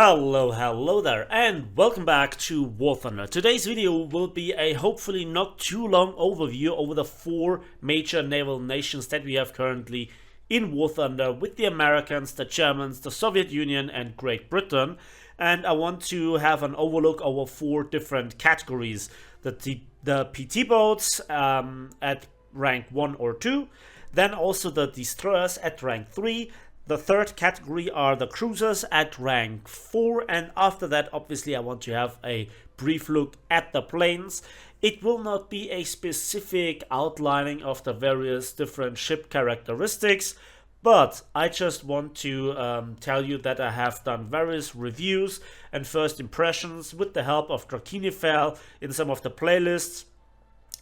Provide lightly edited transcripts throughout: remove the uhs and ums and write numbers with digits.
Hello there, and welcome back to War Thunder. Today's video will be a hopefully not too long overview over the four major naval nations that we have currently in War Thunder, with the Americans, the Germans, the Soviet Union, and Great Britain. And I want to have an overlook over four different categories: the PT boats at rank 1 or 2, then also the destroyers at rank 3. The third category are the cruisers at rank 4, and after that obviously I want to have a brief look at the planes. It will not be a specific outlining of the various different ship characteristics, but I just want to tell you that I have done various reviews and first impressions with the help of Naval in some of the playlists.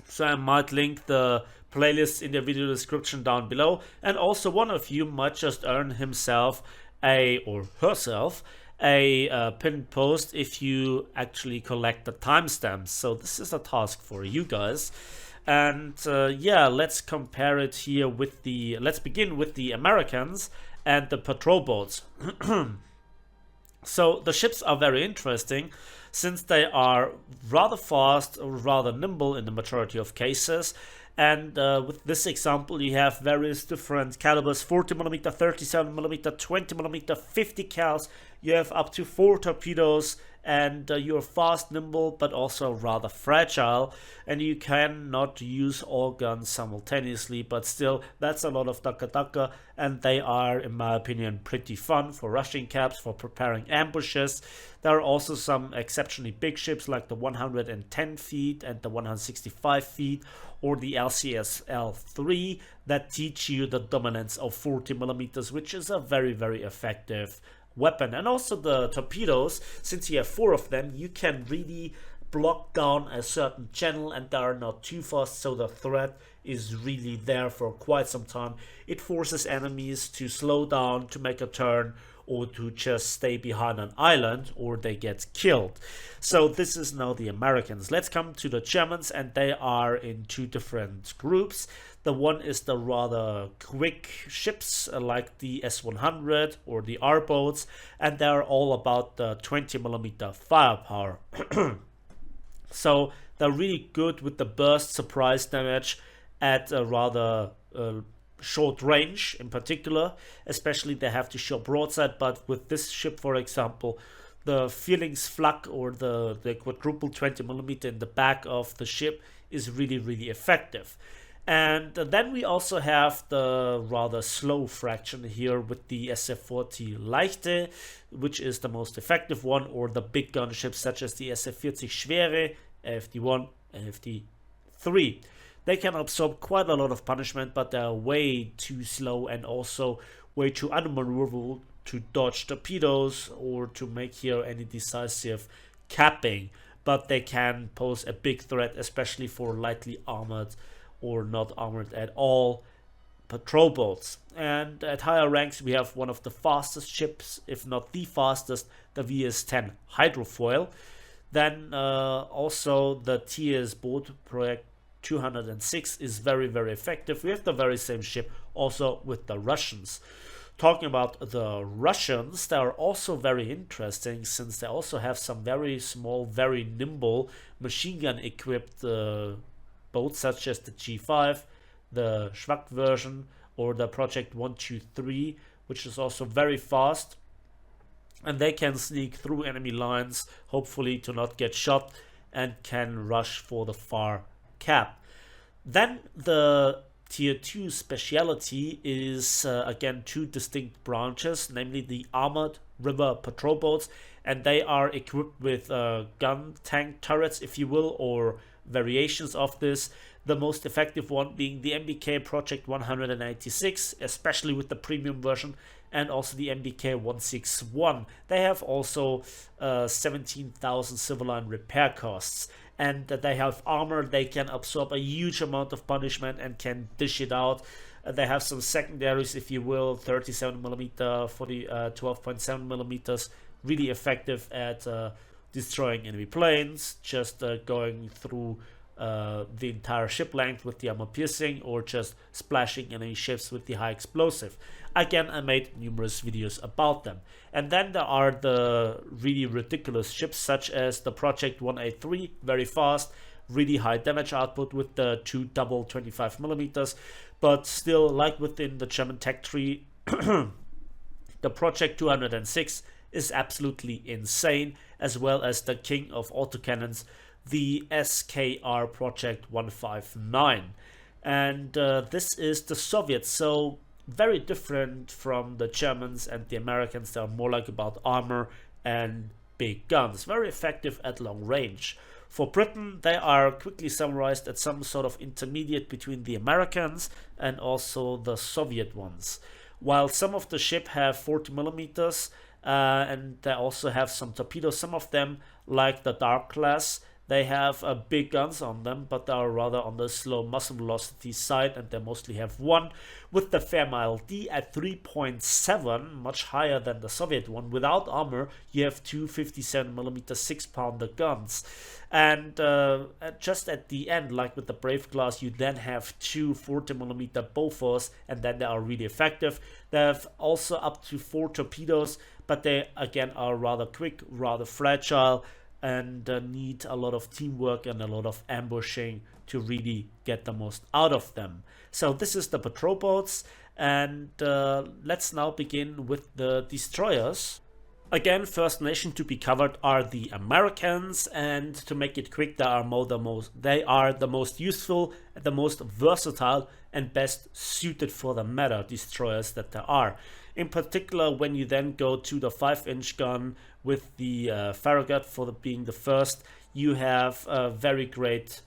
So I might link the playlists in the video description down below, and also one of you might just earn himself or herself a pinned post if you actually collect the timestamps. So this is a task for you guys. And yeah, let's compare it here with let's begin with the Americans and the patrol boats. So the ships are very interesting since they are rather fast or rather nimble in the majority of cases. And with this example, you have various different calibers: 40mm, 37mm, 20mm, 50 cals. You have up to 4 torpedoes, and you're fast, nimble, but also rather fragile. And you cannot use all guns simultaneously, but still, that's a lot of daka, and they are, in my opinion, pretty fun for rushing caps, for preparing ambushes. There are also some exceptionally big ships like the 110 feet and the 165 feet, or the LCSL-3, that teach you the dominance of 40mm, which is a very, very effective weapon. And also the torpedoes, since you have 4 of them, you can really block down a certain channel and they are not too fast, so the threat is really there for quite some time. It forces enemies to slow down, to make a turn, or to just stay behind an island, or they get killed. So this is now the Americans. Let's come to the Germans, and they are in 2 different groups. The one is the rather quick ships like the S-100 or the R-boats, and they're all about the 20mm firepower. So they're really good with the burst surprise damage at a rather short range in particular. Especially they have to show broadside, but with this ship, for example, the Fehlings or the quadruple 20mm in the back of the ship is really, really effective. And then we also have the rather slow fraction here with the SF-40 Leichte, which is the most effective one, or the big gun ships such as the SF-40 Schwere, AFD-1, AFD-3. They can absorb quite a lot of punishment, but they're way too slow and also way too unmaneuverable to dodge torpedoes or to make here any decisive capping. But they can pose a big threat, especially for lightly armored or not armored at all patrol boats. And at higher ranks we have one of the fastest ships, if not the fastest, the VS-10 Hydrofoil. Then also the TS boat project 206 is very, very effective. We have the very same ship also with the Russians. Talking about the Russians, they are also very interesting since they also have some very small, very nimble machine gun equipped boats such as the G5, the Schwack version, or the Project 123, which is also very fast. And they can sneak through enemy lines, hopefully to not get shot, and can rush for the far cap. Then the tier 2 speciality is again 2 distinct branches, namely the armored river patrol boats, and they are equipped with gun tank turrets, if you will, or variations of this. The most effective one being the MBK Project 186, especially with the premium version, and also the MBK 161. They have also 17,000 civil line repair costs, and they have armor. They can absorb a huge amount of punishment and can dish it out. They have some secondaries, if you will, 37mm, 12.7mm, really effective at destroying enemy planes, just going through the entire ship length with the armor piercing, or just splashing enemy ships with the high explosive. Again, I made numerous videos about them. And then there are the really ridiculous ships, such as the Project 183, very fast, really high damage output with the two double 25mm, but still, like within the German tech tree, the Project 206 is absolutely insane, as well as the king of autocannons, the SKR Project 159. And this is the Soviets, so very different from the Germans and the Americans. They are more like about armor and big guns, very effective at long range. For Britain, they are quickly summarized at some sort of intermediate between the Americans and also the Soviet ones. While some of the ship have 40mm, and they also have some torpedoes, some of them, like the Dark class, they have big guns on them, but they are rather on the slow muzzle velocity side, and they mostly have one, with the Fairmile D at 3.7, much higher than the Soviet one. Without armor, you have two 57mm 6-pounder guns. And just at the end, like with the Brave class, you then have two 40mm Bofors, and then they are really effective. They have also up to 4 torpedoes, but they again are rather quick, rather fragile, and need a lot of teamwork and a lot of ambushing to really get the most out of them. So this is the patrol boats, and let's now begin with the destroyers. Again, first nation to be covered are the Americans, and to make it quick, they are the most useful, the most versatile, and best suited for the meta destroyers that there are. In particular, when you then go to the 5-inch gun with the Farragut being the first, you have a very great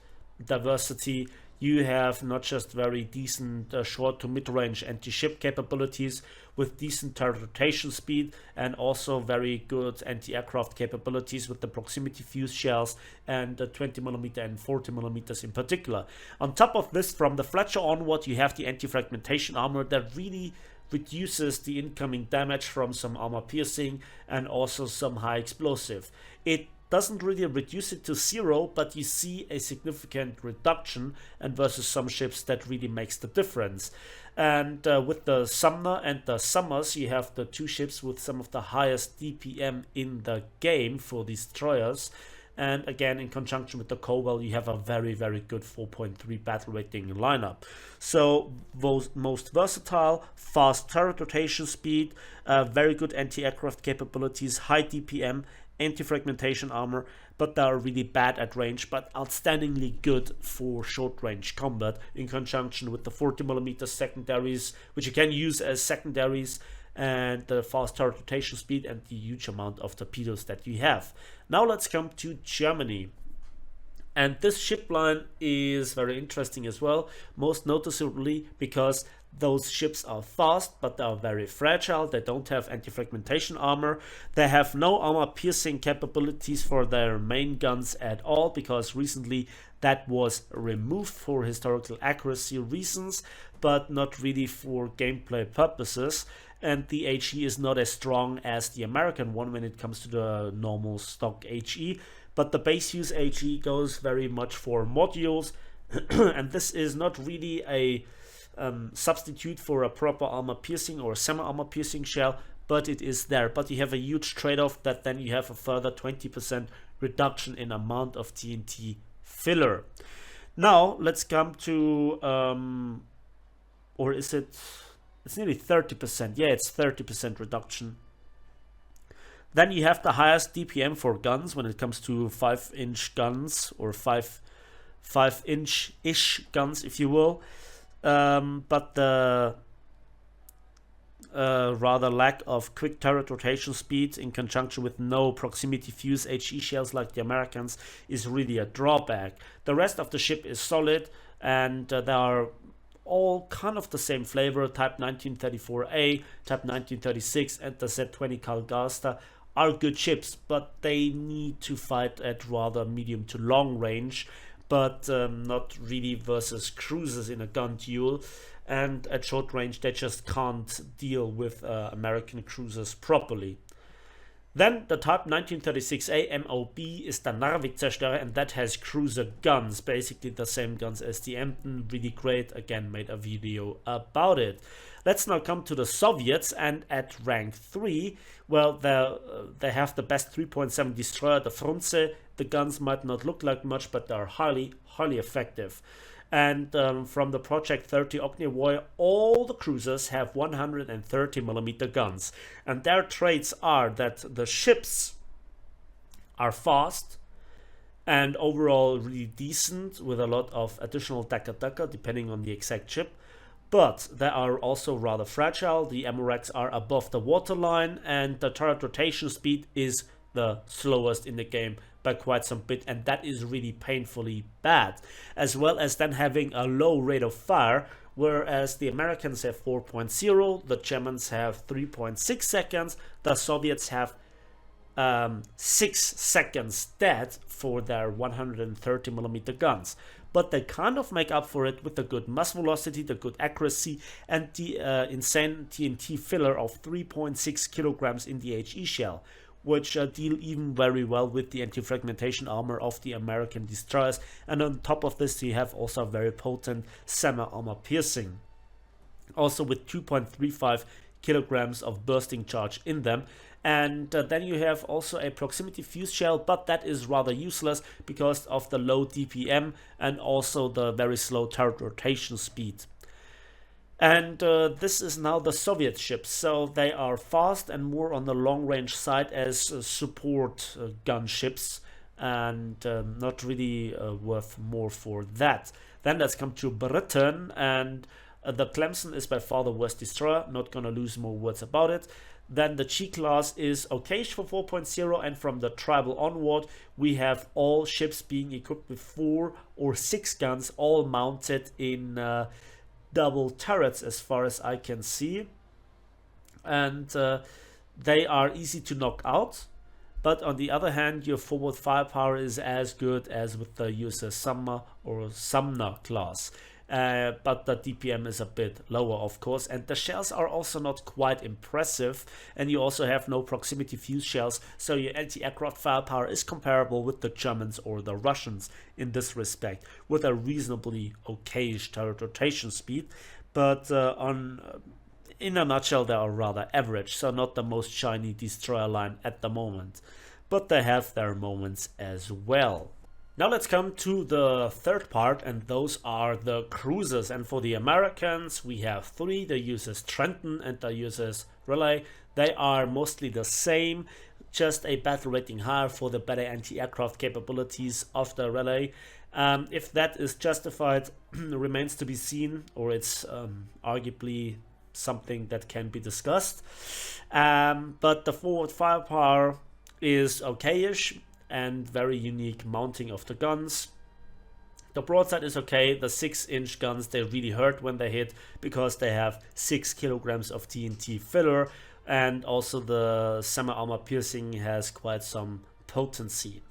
diversity. You have not just very decent short to mid-range anti-ship capabilities with decent turret rotation speed, and also very good anti-aircraft capabilities with the proximity fuse shells and the 20mm and 40mm in particular. On top of this, from the Fletcher onward, you have the anti-fragmentation armor that really reduces the incoming damage from some armor piercing and also some high explosive. It doesn't really reduce it to 0, but you see a significant reduction, and versus some ships that really makes the difference. And with the Sumner and the Summers, you have the two ships with some of the highest DPM in the game for destroyers. And again, in conjunction with the Cowell, you have a very, very good 4.3 battle rating lineup. So most versatile, fast turret rotation speed, very good anti-aircraft capabilities, high DPM, anti-fragmentation armor, but they are really bad at range, but outstandingly good for short-range combat, in conjunction with the 40mm secondaries, which you can use as secondaries, and the fast turret rotation speed and the huge amount of torpedoes that you have. Now let's come to Germany. And this ship line is very interesting as well, most noticeably because those ships are fast, but they are very fragile. They don't have anti-fragmentation armor. They have no armor piercing capabilities for their main guns at all, because recently that was removed for historical accuracy reasons, but not really for gameplay purposes. And the HE is not as strong as the American one when it comes to the normal stock HE, but the base use HE goes very much for modules, and this is not really a substitute for a proper armor piercing or semi-armor piercing shell, but it is there. But you have a huge trade-off that then you have a further 20% reduction in amount of TNT filler. Now let's come to or is it, it's nearly 30%. Yeah, it's 30% reduction. Then you have the highest DPM for guns when it comes to 5-inch guns, or 5-inch-ish guns, if you will. But the rather lack of quick turret rotation speed, in conjunction with no proximity fuse HE shells like the Americans, is really a drawback. The rest of the ship is solid, and they are all kind of the same flavor. Type 1934A, Type 1936, and the Z20 Calgasta are good ships, but they need to fight at rather medium to long range, but not really versus cruisers in a gun duel. And at short range, they just can't deal with American cruisers properly. Then the Type 1936A MOB is the Narvik-Zerstörer, and that has cruiser guns, basically the same guns as the Emden. Really great, again made a video about it. Let's now come to the Soviets, and at rank 3, well, they have the best 3.7 destroyer, the Frunze. The guns might not look like much, but they are highly effective. And from the Project 30 Ognivoy, all the cruisers have 130mm guns. And their traits are that the ships are fast and overall really decent, with a lot of additional Daka depending on the exact ship. But they are also rather fragile. The MRX are above the waterline, and the turret rotation speed is the slowest in the game by quite some bit, and that is really painfully bad, as well as then having a low rate of fire, whereas the Americans have 4.0, the Germans have 3.6 seconds, the Soviets have 6 seconds dead for their 130mm guns. But they kind of make up for it with the good mass velocity, the good accuracy, and the insane TNT filler of 3.6 kilograms in the HE shell, which deal even very well with the anti-fragmentation armor of the American destroyers. And on top of this, you have also very potent semi-armor piercing, also with 2.35 kilograms of bursting charge in them. And then you have also a proximity fuse shell, but that is rather useless because of the low DPM and also the very slow turret rotation speed. And this is now the Soviet ships, so they are fast and more on the long range side as support gunships, and not really worth more for that. Then let's come to Britain, and the Clemson is by far the worst destroyer, not gonna lose more words about it. Then the G-class is okayish for 4.0, and from the Tribal onward, we have all ships being equipped with 4 or 6 guns, all mounted in double turrets as far as I can see, and they are easy to knock out. But on the other hand, your forward firepower is as good as with the USS Sumner or Sumner class, but the DPM is a bit lower, of course, and the shells are also not quite impressive, and you also have no proximity fuse shells, so your anti-aircraft firepower is comparable with the Germans or the Russians in this respect, with a reasonably okayish turret rotation speed. But in a nutshell, they are rather average, so not the most shiny destroyer line at the moment, but they have their moments as well. Now let's come to the third part, and those are the cruisers. And for the Americans, we have 3, the USS Trenton and the USS Raleigh. They are mostly the same, just a battle rating higher for the better anti-aircraft capabilities of the Raleigh. If that is justified remains to be seen, or it's arguably something that can be discussed. But the forward firepower is okayish, and very unique mounting of the guns. The broadside is okay. The 6-inch guns, they really hurt when they hit because they have 6 kilograms of TNT filler, and also the semi-armor piercing has quite some potency.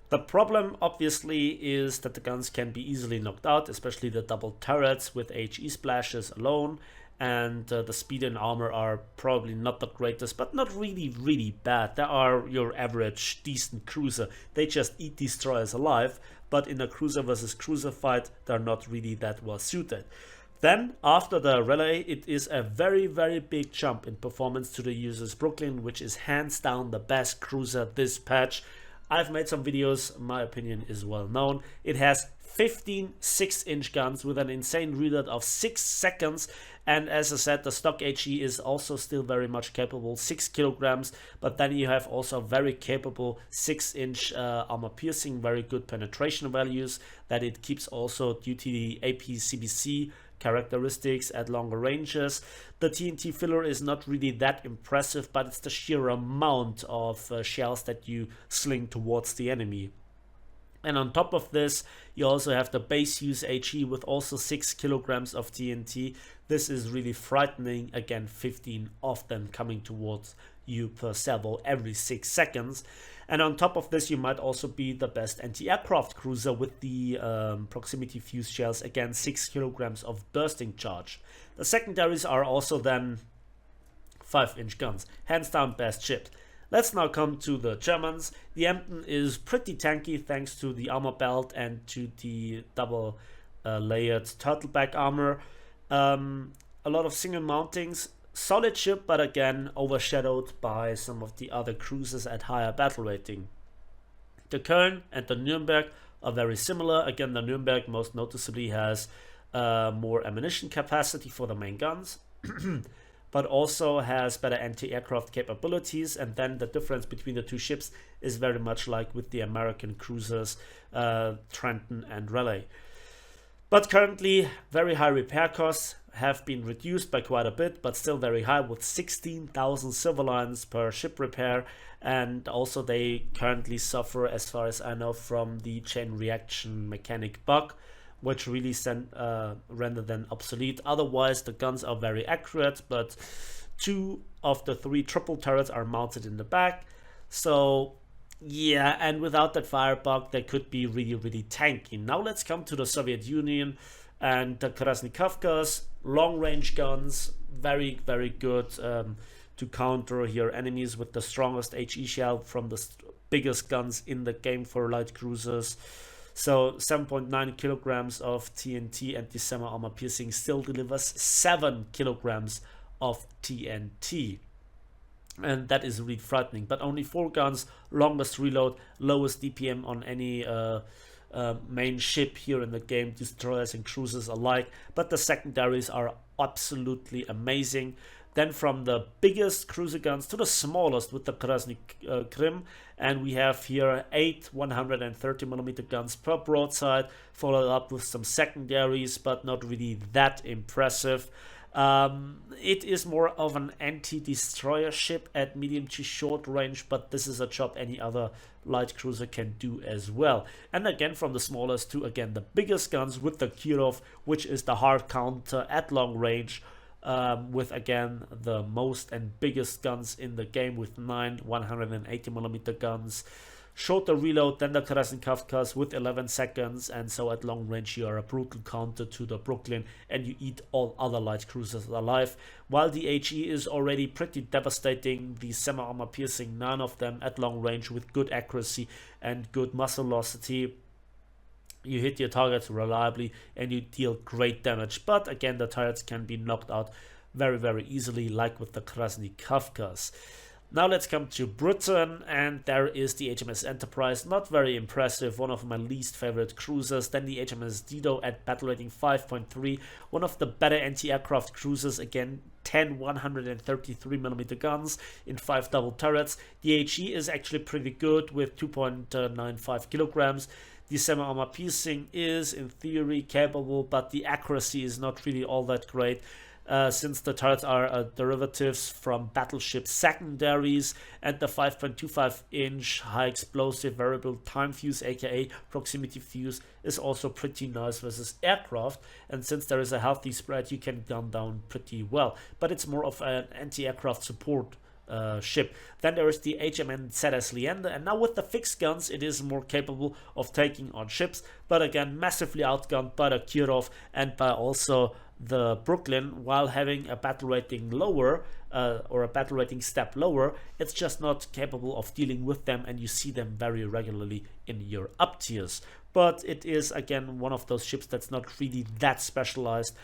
The problem obviously is that the guns can be easily knocked out, especially the double turrets with HE splashes alone, and the speed and armor are probably not the greatest, but not really bad. They are your average decent cruiser. They just eat destroyers alive, but in a cruiser versus cruiser fight, they're not really that well suited. Then after the Raleigh, it is a very big jump in performance to the USS Brooklyn, which is hands down the best cruiser this patch. I've made some videos, my opinion is well known. It has 15 6-inch guns with an insane reload of 6 seconds, and as I said, the stock HE is also still very much capable, 6 kilograms, but then you have also very capable 6-inch armor piercing, very good penetration values that it keeps also due to the APCBC characteristics at longer ranges. The TNT filler is not really that impressive, but it's the sheer amount of shells that you sling towards the enemy. And on top of this, you also have the base use HE with also 6 kilograms of TNT. This is really frightening. Again, 15 of them coming towards you per salvo every 6 seconds. And on top of this, you might also be the best anti-aircraft cruiser with the proximity fuse shells. Again, 6 kilograms of bursting charge. The secondaries are also then 5-inch guns. Hands down best ship. Let's now come to the Germans. The Emden is pretty tanky thanks to the armor belt and to the double layered turtleback armor. A lot of single mountings. Solid ship, but again overshadowed by some of the other cruisers at higher battle rating. The Köln and the Nürnberg are very similar. Again, the Nürnberg most noticeably has more ammunition capacity for the main guns, but also has better anti-aircraft capabilities. And then the difference between the two ships is very much like with the American cruisers Trenton and Raleigh. But currently, very high repair costs have been reduced by quite a bit, but still very high, with 16,000 silver lines per ship repair. And also they currently suffer, as far as I know, from the chain reaction mechanic bug, which really render them obsolete. Otherwise, the guns are very accurate, but 2 of the 3 triple turrets are mounted in the back. So yeah, and without that fire bug, they could be really, really tanky. Now let's come to the Soviet Union and the Krasny-Kavkaz. Long-range guns, very, very good to counter here enemies with the strongest HE shell from the biggest guns in the game for light cruisers. So 7.9 kilograms of TNT and the semi-armor piercing still delivers 7 kilograms of TNT. And that is really frightening. But only 4 guns, longest reload, lowest DPM on any main ship here in the game, destroyers and cruisers alike. But the secondaries are absolutely amazing. Then from the biggest cruiser guns to the smallest with the Krasny Krim, and we have here 8 130mm guns per broadside, followed up with some secondaries, but not really that impressive. It is more of an anti-destroyer ship at medium to short range, but this is a job any other light cruiser can do as well. And again, from the smallest to again the biggest guns with the Kirov, which is the hard counter at long range, with again the most and biggest guns in the game with 9 180mm guns. Shorter reload than the Krasny-Kavkaz with 11 seconds, and so at long range you are a brutal counter to the Brooklyn and you eat all other light cruisers alive. While the HE is already pretty devastating, the semi-armor piercing 9 of them at long range with good accuracy and good muzzle velocity. You hit your targets reliably and you deal great damage, but again the turrets can be knocked out very, very easily, like with the Krasny-Kavkaz. Now let's come to Britain, and there is the HMS Enterprise, not very impressive, one of my least favorite cruisers. Then the HMS Dido at battle rating 5.3, one of the better anti-aircraft cruisers, again 10 133mm guns in 5 double turrets. The HE is actually pretty good with 2.95 kilograms. The semi-armor piercing is in theory capable, but the accuracy is not really all that great. Since the turrets are derivatives from battleship secondaries, and the 5.25-inch high explosive variable time fuse, aka proximity fuse, is also pretty nice versus aircraft, and since there is a healthy spread you can gun down pretty well, but it's more of an anti-aircraft support ship. Then there is the HMN ZS Leander, and now with the fixed guns it is more capable of taking on ships, but again massively outgunned by the Kirov and by also the Brooklyn. While having a battle rating lower or a battle rating step lower, it's just not capable of dealing with them, and you see them very regularly in your up tiers. But it is again one of those ships that's not really that specialized.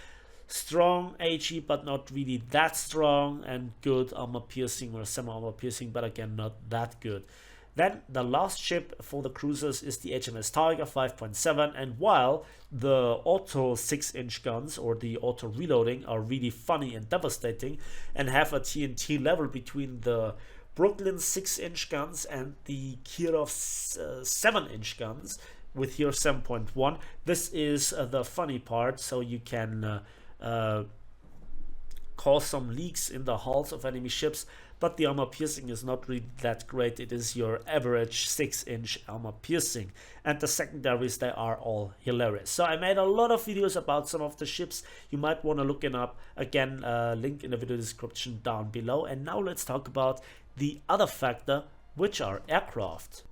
Strong HE, but not really that strong, and good armor piercing or semi-armor piercing, but again not that good. Then the last ship for the cruisers is the HMS Tiger 5.7, and while the auto 6-inch guns or the auto reloading are really funny and devastating and have a TNT level between the Brooklyn 6-inch guns and the Kirov 7-inch guns with here 7.1, this is the funny part, so you can cause some leaks in the hulls of enemy ships, but the armor piercing is not really that great. It is your average 6-inch armor piercing, and the secondaries, they are all hilarious. So I made a lot of videos about some of the ships. You might want to look it up. Again, link in the video description down below. And now let's talk about the other factor, which are aircraft.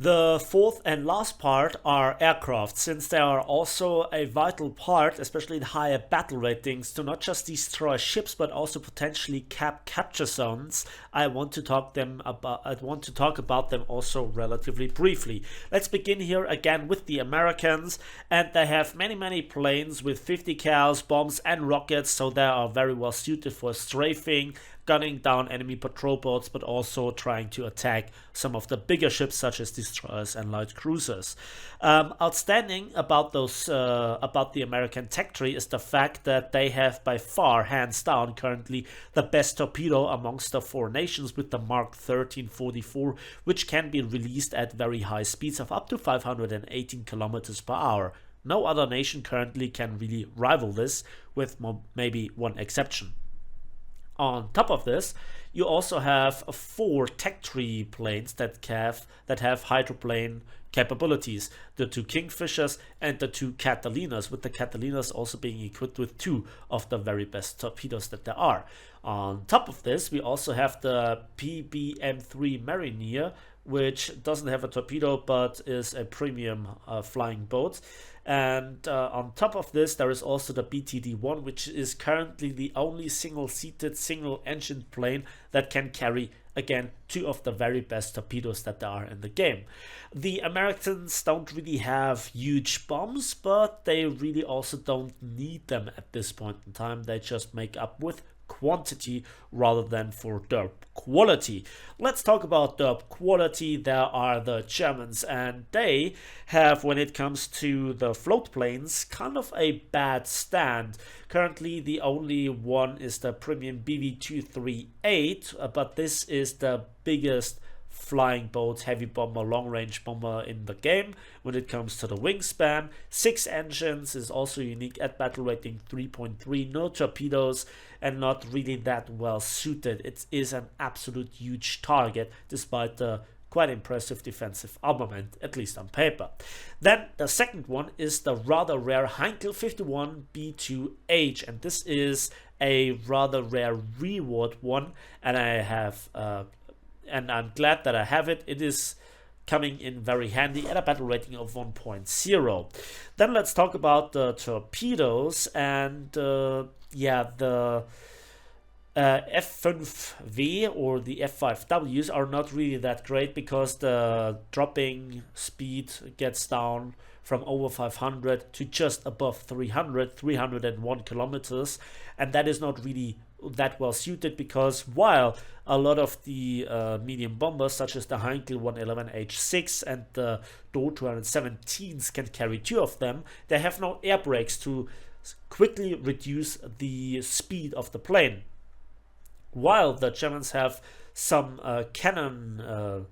The fourth and last part are aircraft, since they are also a vital part, especially the higher battle ratings, to not just destroy ships but also potentially capture zones. I want to talk about them also relatively briefly. Let's begin here again with the Americans, and they have many planes with 50 cals, bombs and rockets, so they are very well suited for strafing, gunning down enemy patrol boats, but also trying to attack some of the bigger ships such as destroyers and light cruisers. Outstanding about the American tech tree is the fact that they have by far, hands down, currently the best torpedo amongst the four nations with the Mark 1344, which can be released at very high speeds of up to 518 kilometers per hour. No other nation currently can really rival this, with maybe one exception. On top of this, you also have 4 tech tree planes that have hydroplane capabilities, the 2 Kingfishers and the 2 Catalinas, with the Catalinas also being equipped with 2 of the very best torpedoes that there are. On top of this, we also have the PBM-3 Mariner, which doesn't have a torpedo but is a premium flying boat. And on top of this, there is also the BTD-1, which is currently the only single-seated, single-engine plane that can carry, again, 2 of the very best torpedoes that there are in the game. The Americans don't really have huge bombs, but they really also don't need them at this point in time. They just make up with quantity rather than for derp quality. Let's talk about derp quality. There are the Germans, and they have, when it comes to the float planes, kind of a bad stand. Currently the only one is the premium BV-238, but this is the biggest flying boat, heavy bomber, long range bomber in the game when it comes to the wingspan. 6 engines, is also unique at battle rating 3.3, no torpedoes, and not really that well suited. It is an absolute huge target despite the quite impressive defensive armament, at least on paper. Then the second one is the rather rare Heinkel 51B2H, and this is a rather rare reward one, and I'm glad that I have it. It is coming in very handy at a battle rating of 1.0. Then let's talk about the torpedoes, and the F5V or the F5Ws are not really that great because the dropping speed gets down from over 500 to just above 301 kilometers, and that is not really that well suited, because while a lot of the medium bombers such as the Heinkel 111H6 and the Do 217s can carry 2 of them, they have no air brakes to quickly reduce the speed of the plane. While the Germans have some cannon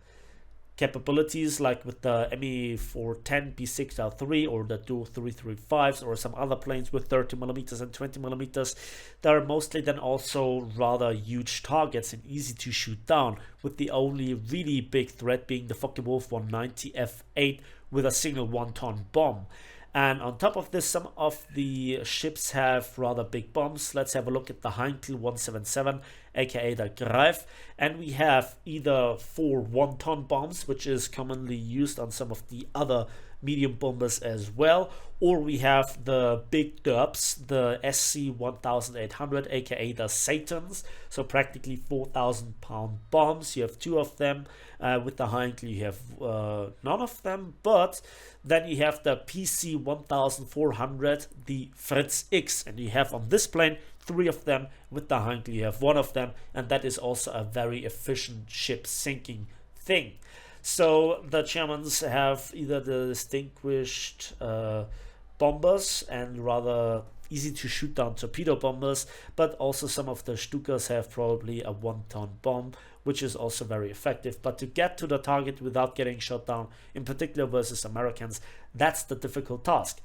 capabilities, like with the Me-410 B6L3 or the Do 335s or some other planes with 30mm and 20mm, they are mostly then also rather huge targets and easy to shoot down, with the only really big threat being the Focke-Wulf 190 F8 with a single 1-ton bomb. And on top of this, some of the ships have rather big bombs. Let's have a look at the Heinkel 177, aka the Greif, and we have either 4 1-ton bombs, which is commonly used on some of the other medium bombers as well, or we have the big derps, the SC 1800, aka the Satans, so practically 4,000 pound bombs. You have 2 of them. With the Heinkel you have none of them, but then you have the PC 1400, the Fritz X, and you have on this plane 3 of them. With the Heinkel you have 1 of them, and that is also a very efficient ship sinking thing. So the Germans have either the distinguished bombers and rather easy to shoot down torpedo bombers, but also some of the Stukas have probably a 1-ton bomb, which is also very effective. But to get to the target without getting shot down, in particular versus Americans, that's the difficult task.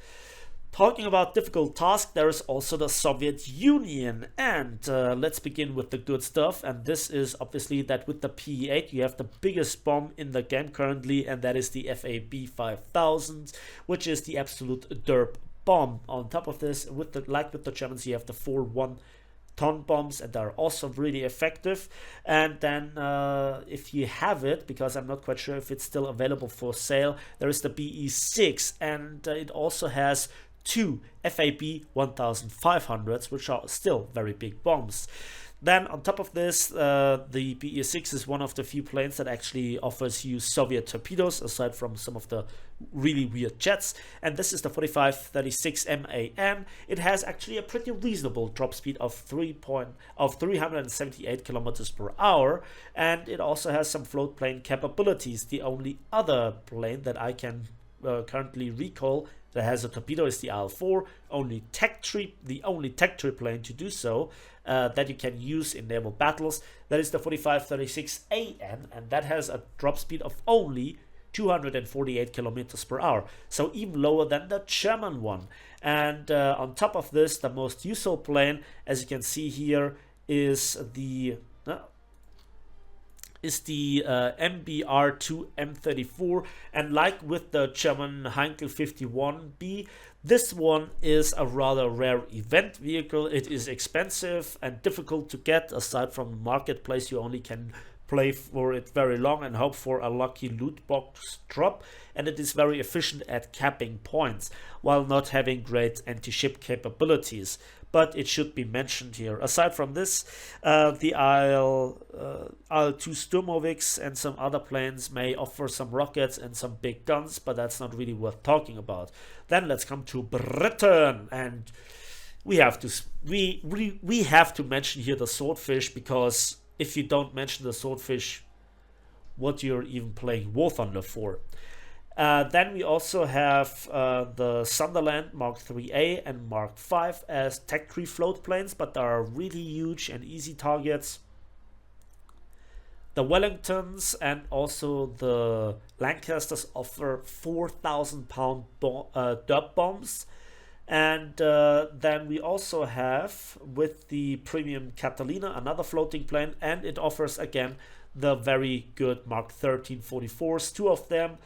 Talking about difficult task, there is also the Soviet Union, and let's begin with the good stuff, and this is obviously that with the PE-8 you have the biggest bomb in the game currently, and that is the FAB 5000, which is the absolute derp bomb. On top of this, with the Germans, you have the 4-1 ton bombs, and they're also really effective. And then if you have it, because I'm not quite sure if it's still available for sale, there is the BE6, and it also has two FAB 1500s, which are still very big bombs. Then on top of this, the BE6 is one of the few planes that actually offers you Soviet torpedoes, aside from some of the really weird jets. And this is the 4536 MAN. It has actually a pretty reasonable drop speed of 378 kilometers per hour, and it also has some float plane capabilities. The only other plane that I can currently recall that has a torpedo is the IL-4, the only tech tree plane to do so, that you can use in naval battles. That is the 4536 AN, and that has a drop speed of only 248 kilometers per hour, so even lower than the German one. And on top of this, the most useful plane, as you can see here, is the MBR-2 M34, and like with the German Heinkel 51B, this one is a rather rare event vehicle. It is expensive and difficult to get. Aside from the marketplace, you only can play for it very long and hope for a lucky loot box drop, and it is very efficient at capping points while not having great anti-ship capabilities. But it should be mentioned here. Aside from this, the IL-2 Sturmovix and some other planes may offer some rockets and some big guns, but that's not really worth talking about. Then let's come to Britain, and we have to mention here the Swordfish, because if you don't mention the Swordfish, what you're even playing War Thunder for? Then we also have the Sunderland Mark 3A and Mark 5 as tech tree float planes, but they are really huge and easy targets. The Wellingtons and also the Lancasters offer 4,000-pound derp bombs. And then we also have, with the Premium Catalina, another floating plane, and it offers again the very good Mark 13 44s, two of them,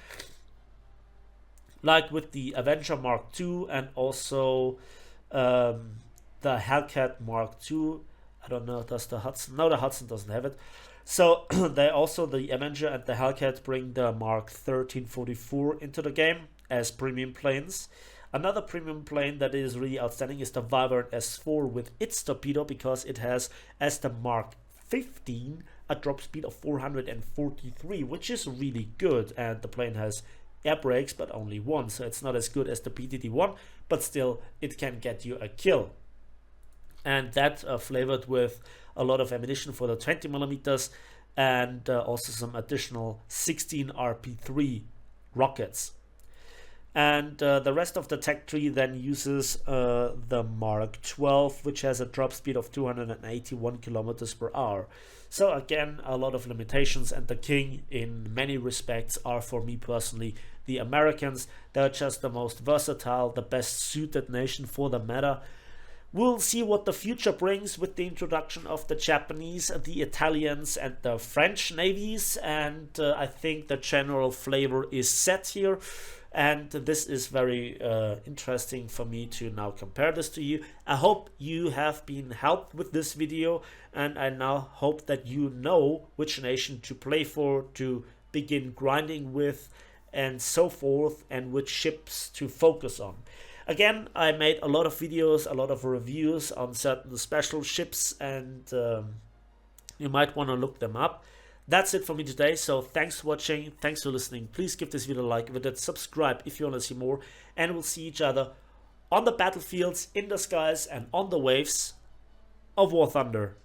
like with the Avenger Mark II and also the Hellcat Mark II. I don't know, does the Hudson? No, the Hudson doesn't have it. So they also, the Avenger and the Hellcat, bring the Mark 13 44 into the game as premium planes. Another premium plane that is really outstanding is the Wyvern S4 with its torpedo, because it has, as the Mark 15, a drop speed of 443, which is really good, and the plane has air brakes but only one, so it's not as good as the PTT-1, but still it can get you a kill. And that flavored with a lot of ammunition for the 20 millimeters and also some additional 16 RP3 rockets. And the rest of the tech tree then uses the Mark 12, which has a drop speed of 281 kilometers per hour. So again, a lot of limitations, and the king in many respects are, for me personally, the Americans. They're just the most versatile, the best suited nation for the matter. We'll see what the future brings with the introduction of the Japanese, the Italians, and the French navies, and I think the general flavor is set here. And this is very interesting for me to now compare this to you. I hope you have been helped with this video, and I now hope that you know which nation to play for, to begin grinding with, and so forth, and which ships to focus on. Again, I made a lot of videos, a lot of reviews on certain special ships, and you might want to look them up. That's it for me today, so thanks for watching, thanks for listening. Please give this video a like, with it, subscribe if you want to see more, and we'll see each other on the battlefields, in the skies, and on the waves of War Thunder.